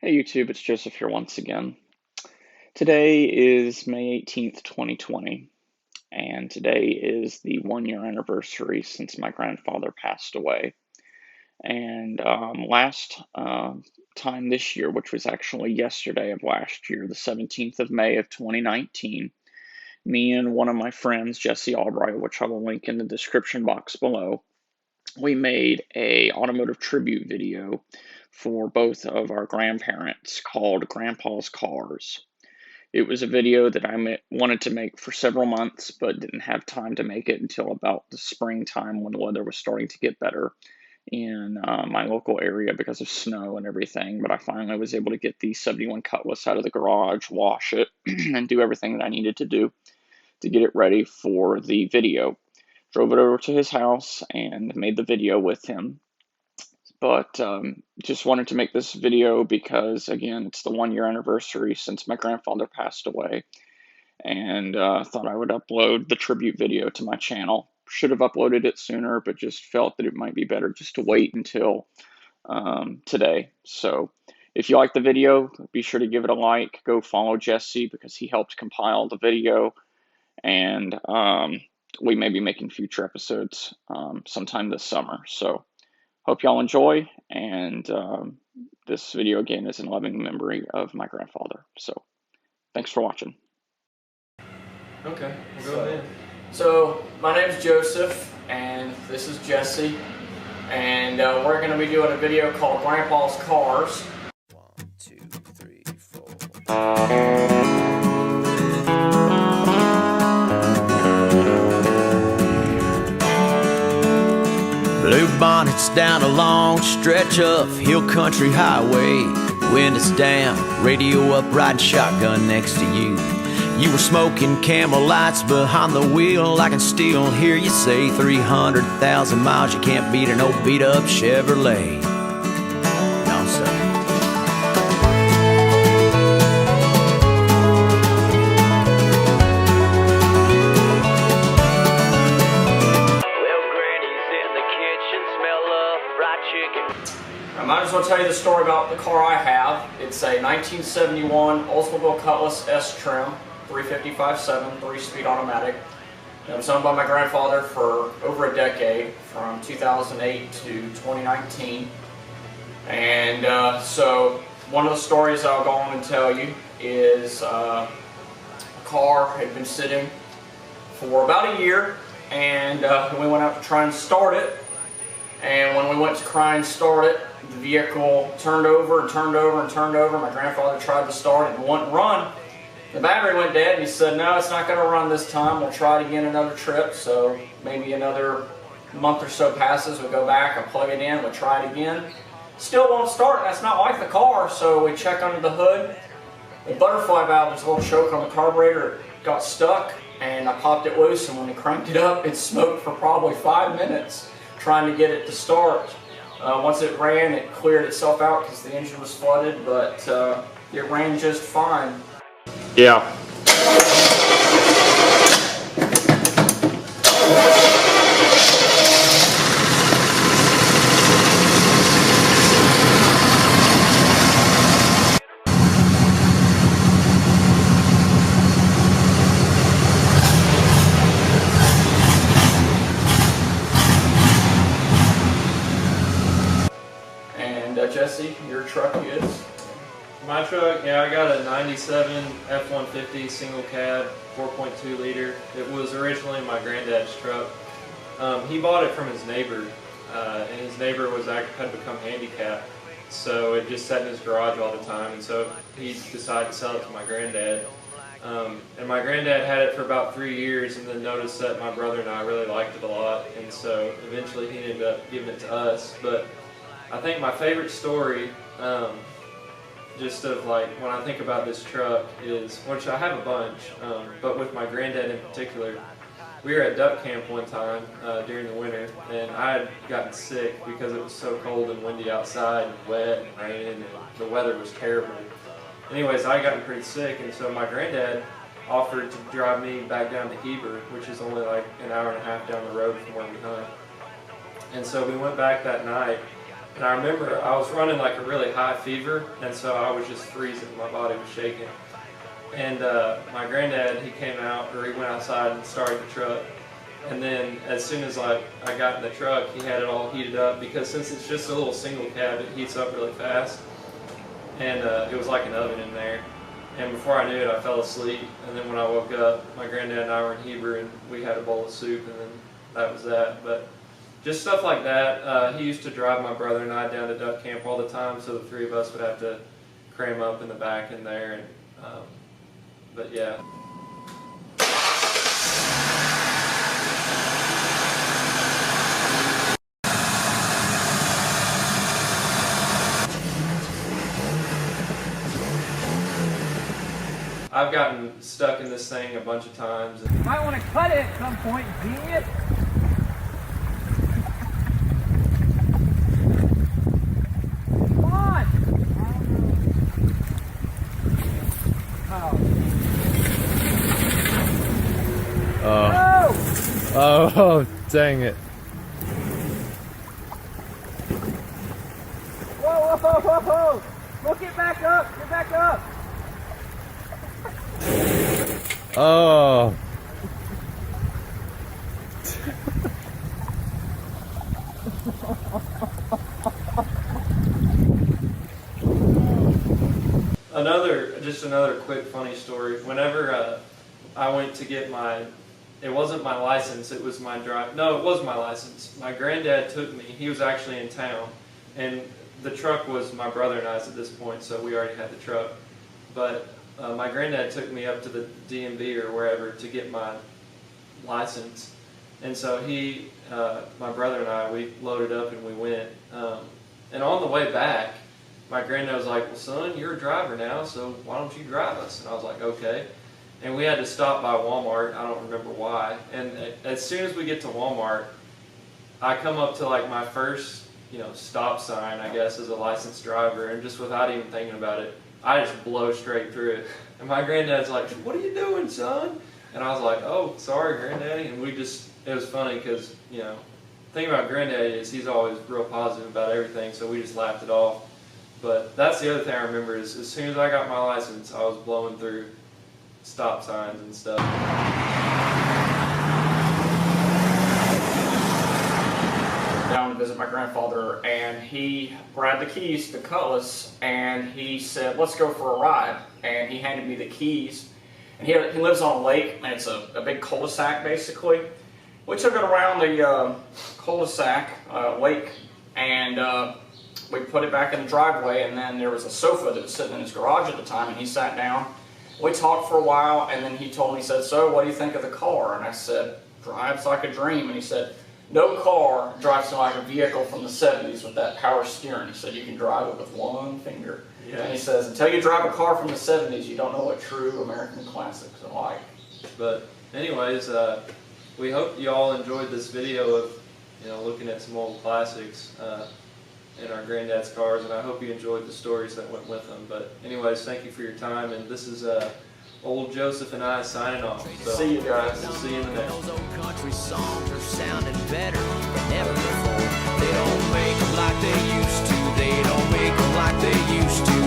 Hey YouTube, it's Joseph here once again. Today is May 18th, 2020, and today is the 1 year anniversary since my grandfather passed away. And last time this year, which was actually yesterday of last year, the 17th of May of 2019, me and one of my friends, Jesse Albright, which I will link in the description box below, we made a automotive tribute video for both of our grandparents called Grandpa's Cars. It was a video that I wanted to make for several months, but didn't have time to make it until about the springtime when the weather was starting to get better in my local area because of snow and everything. But I finally was able to get the 71 Cutlass out of the garage, wash it, and do everything that I needed to do to get it ready for the video. Drove it over to his house and made the video with him. But just wanted to make this video because, again, it's the 1 year anniversary since my grandfather passed away. And thought I would upload the tribute video to my channel. Should have uploaded it sooner, but just felt that it might be better just to wait until today. So if you like the video, be sure to give it a like. Go follow Jesse because he helped compile the video. And we may be making future episodes sometime this summer. So hope y'all enjoy. And this video, again, is in loving memory of my grandfather. So thanks for watching. Okay, we'll go ahead. So, my name's Joseph, and this is Jesse, and we're going to be doing a video called Grandpa's Cars. 1, 2, 3, 4. Blue bonnets down a long stretch of hill country highway. Wind is down, radio up, riding shotgun next to you. You were smoking Camel Lights behind the wheel. I can still hear you say 300,000 miles. You can't beat an old beat up Chevrolet. No, sir. Well, Granny's in the kitchen, smell of fried chicken. I might as well tell you the story about the car I have. It's a 1971 Oldsmobile Cutlass S trim. 355/7, 3-speed automatic. It was owned by my grandfather for over a decade, from 2008 to 2019. And so one of the stories I'll go on and tell you is a car had been sitting for about a year, and we went out to try and start it. And when we went to try and start it, the vehicle turned over and turned over and turned over. My grandfather tried to start it and wouldn't run. The battery went dead, and he said, no, it's not going to run this time. We'll try it again another trip. So maybe another month or so passes. We'll go back, I'll plug it in, we'll try it again. Still won't start. That's not like the car. So we check under the hood. The butterfly valve, this little choke on the carburetor, got stuck, and I popped it loose. And when we cranked it up, it smoked for probably 5 minutes trying to get it to start. Once it ran, it cleared itself out because the engine was flooded, but it ran just fine. Yeah. And Jesse, your truck is? My truck, yeah, I got a 97 F-150 single cab, 4.2 liter. It was originally my granddad's truck. He bought it from his neighbor, and his neighbor had become handicapped, so it just sat in his garage all the time, and so he decided to sell it to my granddad. And my granddad had it for about 3 years, and then noticed that my brother and I really liked it a lot, and so eventually he ended up giving it to us. But I think my favorite story, just of like when I think about this truck is, which I have a bunch, but with my granddad in particular, we were at duck camp one time during the winter, and I had gotten sick because it was so cold and windy outside and wet and raining, and the weather was terrible. Anyways, I had gotten pretty sick, and so my granddad offered to drive me back down to Heber, which is only like an hour and a half down the road from where we hunt. And so we went back that night, And I remember I was running like a really high fever, and so I was just freezing. My body was shaking. And my granddad, he came out, or he went outside and started the truck. And then as soon as I got in the truck, he had it all heated up, because since it's just a little single cab, it heats up really fast. And it was like an oven in there. And before I knew it, I fell asleep. And then when I woke up, my granddad and I were in Heber, and we had a bowl of soup, and then that was that. But just stuff like that. He used to drive my brother and I down to duck camp all the time, so the three of us would have to cram up in the back in there. And but yeah. I've gotten stuck in this thing a bunch of times. You might want to cut it at some point, genius. Come on. Oh, dang it. Whoa, whoa, whoa, whoa. Look, get back up. Get back up. Oh. Another quick funny story. Whenever I went to get it wasn't my license, it was my drive. No, it was my license. My granddad took me. He was actually in town, and the truck was my brother and I's at this point, so we already had the truck. But my granddad took me up to the DMV or wherever to get my license, and so my brother and I, we loaded up and we went. And on the way back, my granddad was like, "Well, son, you're a driver now, so why don't you drive us?" And I was like, "Okay." And we had to stop by Walmart. I don't remember why. And as soon as we get to Walmart, I come up to like my first, stop sign, I guess, as a licensed driver, and just without even thinking about it, I just blow straight through it. And my granddad's like, "What are you doing, son?" And I was like, "Oh, sorry, granddaddy." And it was funny because, the thing about granddaddy is he's always real positive about everything, so we just laughed it off. But that's the other thing I remember is as soon as I got my license, I was blowing through stop signs and stuff. Down to visit my grandfather, and he grabbed the keys to Cutlass, and he said, "Let's go for a ride." And he handed me the keys. And he lives on a lake, and it's a big cul-de-sac basically. We took it around the cul-de-sac lake, and we put it back in the driveway, and then there was a sofa that was sitting in his garage at the time, and he sat down. We talked for a while, and then he told me, he said, "So, what do you think of the car?" And I said, "Drives like a dream." And he said, "No car drives like a vehicle from the 70s with that power steering." He said, "You can drive it with one finger." Yeah. And he says, "Until you drive a car from the 70s, you don't know what true American classics are like." But anyways, we hope you all enjoyed this video of, looking at some old classics in our granddad's cars, and I hope you enjoyed the stories that went with them. But anyways, thank you for your time, and this is Old Joseph and I signing off. So see you guys. We'll see you in the next one. Those old country songs are sounding better than ever before. They don't make them like they used to. They don't make them like they used to